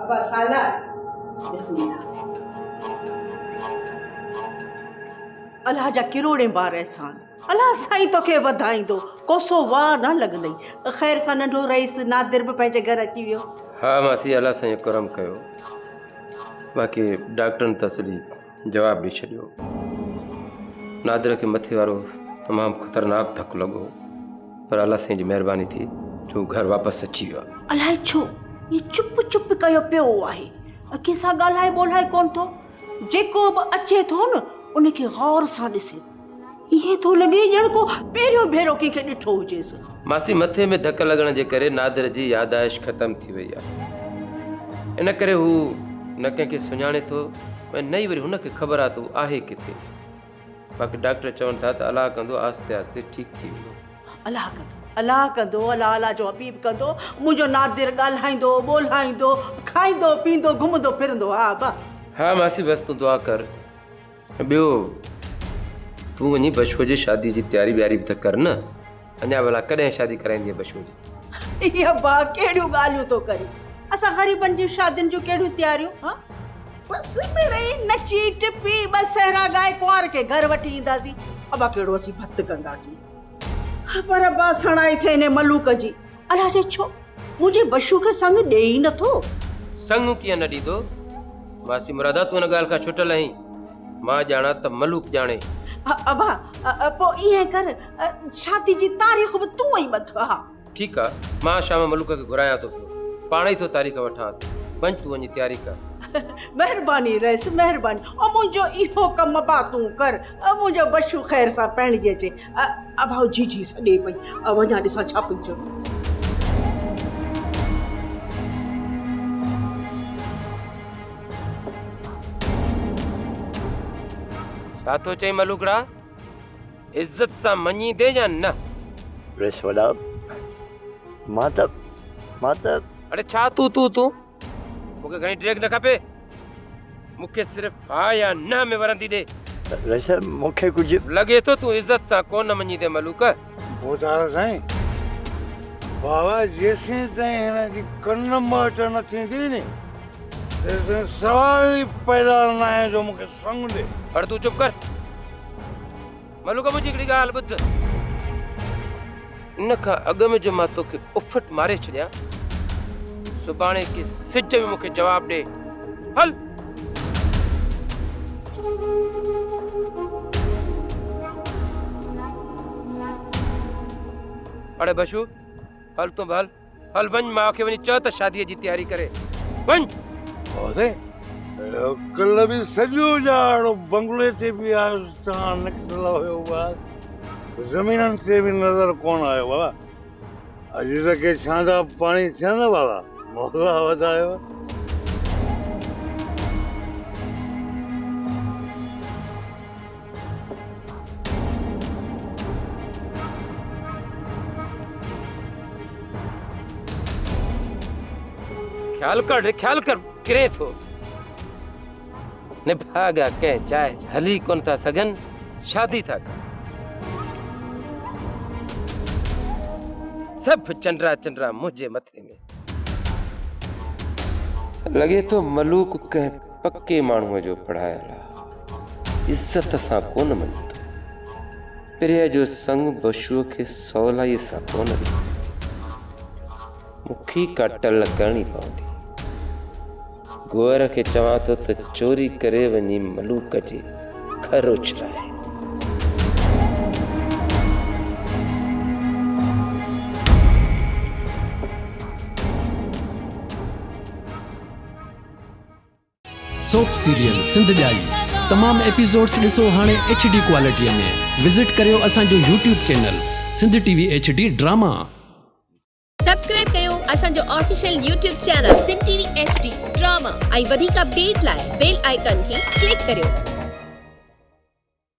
अब साला बिस्मिल्लाह। अल्लाह जा किरोड़े बार एहसान, अल्लाह साईं तोखे वधाईंदो, कोसो वाह न लॻंदई। ख़ैर सां नंढो रईस नादिर बि पंहिंजे घर अची वियो। हाँ मासी, अल्लाह साईं करम कयो। बाक़ी डॉक्टरनि तसली जवाब ॾेई छॾियो। नादिर खे मथे वारो तमामु ख़तरनाक धकु लॻो, पर अल्लाह साईं जी महिरबानी थी जो घर वापसि अची वियो आहे। अलाए छो ये चुप चुप कयो पियो आहे, कंहिंसां ॻाल्हाए ॿोलाए कोन थो। जेको बि अचे थो न उनखे गौर सां ॾिसे, इहे थो लॻे ॼण को पहिरियों भेरो कंहिंखे ॾिठो हुजेसि। मासी, मथे में धकु लॻण जे करे नादिर जी यादाश्त ख़तमु थी वई आहे। इन करे हू न कंहिंखे सुञाणे थो, ऐं न ई वरी हुनखे ख़बर आहे त हू आहे किथे। बाक़ी डॉक्टर चवनि था त अलाह कंदो आस्ते आस्ते ठीकु थी वेंदो। अलाह कंदो, अलाह कंदो, अलाह अलाह जो हबीब कंदो। मुंहिंजो नादिर ॻाल्हाईंदो ॿोलाईंदो, खाईंदो पींदो घुमंदो फिरंदो। हा बा हाँ मासी, बसि तूं दुआ कर। ॿियो तूं वञी बशूअ जी शादी जी तयारी व्यारी बि त कर न। अञा भला कॾहिं शादी कराईंदी बशूअ जी? इहा बा कहिड़ियूं ॻाल्हियूं थो करे? असां ग़रीबनि जी शादियुनि जूं कहिड़ियूं तयारियूं? हा बसि मिड़ई नची टिपी ॿ सहरा ॻाए कुंवार खे घर वठी ईंदासीं। अबा कहिड़ो असीं भत कंदासीं। पर बासण आई थिए हिन मलूक जी, अलाह जे छो मुंहिंजे बशू खे संग ॾे ई नथो। संग कीअं न ॾींदो? मासी मुरादा, तूं हिन ॻाल्हि खां छुटल आहीं। मां ॼाणा त मलूक ॼाणे। अबा पोइ ईअं कर, शादी जी तारीख़ बि तूं ई ॿध। हा ठीकु आहे, मां शाम मलूक खे घुरायां थो पियो, पाण ई थो तारीख़ वठांसि। वञ तूं वञी तयारी कर। महिरबानी रहिस, महिरबानी। ऐं मुंहिंजो इहो कमु बा तूं कर, मुंहिंजो बशू ख़ैर सां पहिणिजी अचे। अभाउ जी जी सॾे पई, वञा ॾिसां छा पई चओ। छा थो चई मलूकड़ा? इज़त सां मञी दे या न? प्रेस वॾा, मां त अरे छा तूं मूंखे घणी ड्रेग न खपे। मूंखे सिर्फ़ु हा या न में वरंदी ॾे। प्रेस मूंखे कुझु लॻे थो तूं इज़त सां कोन मञी दे मलूक। बोतार साईं, बाबा जेसीं ताईं हिन जी कन मट न थींदी नी, तेसीं सवाल ई पैदा न आहे जो मूंखे संग ॾे। पर तूं चुप कर। मलूक, मुंहिंजी हिकिड़ी ॻाल्हि ॿुध। इन खां अॻु में जो मां तोखे उफट मारे छॾियां, सुभाणे के सिज में मूंखे जवाब ॾे। हल। अड़े बशू, हल तूं हल हल वञ, मां खे वञी चओ त शादीअ जी तयारी करे। वञ। कल्ह बि सॼो ॼाणो बंगले ते बि तव्हां निकितल हुयो ॿार, ज़मीननि ते बि नज़र कोन आयो बाबा। अॼु त के छांदा पाणी थिया न बाबा, मौला वधायो। ख्याल कर किरे थो। निभागा कंहिं जाइ हली कोन था सघनि, शादी था कनि। सभु चंडरा मुंहिंजे मथे में। लॻे थो मलूक कंहिं पके माण्हूअ जो पढ़ायल आहे, इज़त सां कोन मञींदो। पिरिया जो संग बशूअ खे सवलाईअ सां कोन ॾींदो। मूंखे का टल करणी पवंदी। गोर खे चवां थो त चोरी करे वञी मलूक जे घर उछलाए। सोप सीरियल सिंध ॼाई तमाम एपिसोड्स ॾिसो हाणे HD क्वालिटीअ में। विज़िट करियो असांजो YouTube channel Sindh TV HD drama. Subscribe कयो असांजो official YouTube channel Sindh TV HD drama ऐं वधीक अपडेट लाइ बेल आइकन खे क्लिक करियो।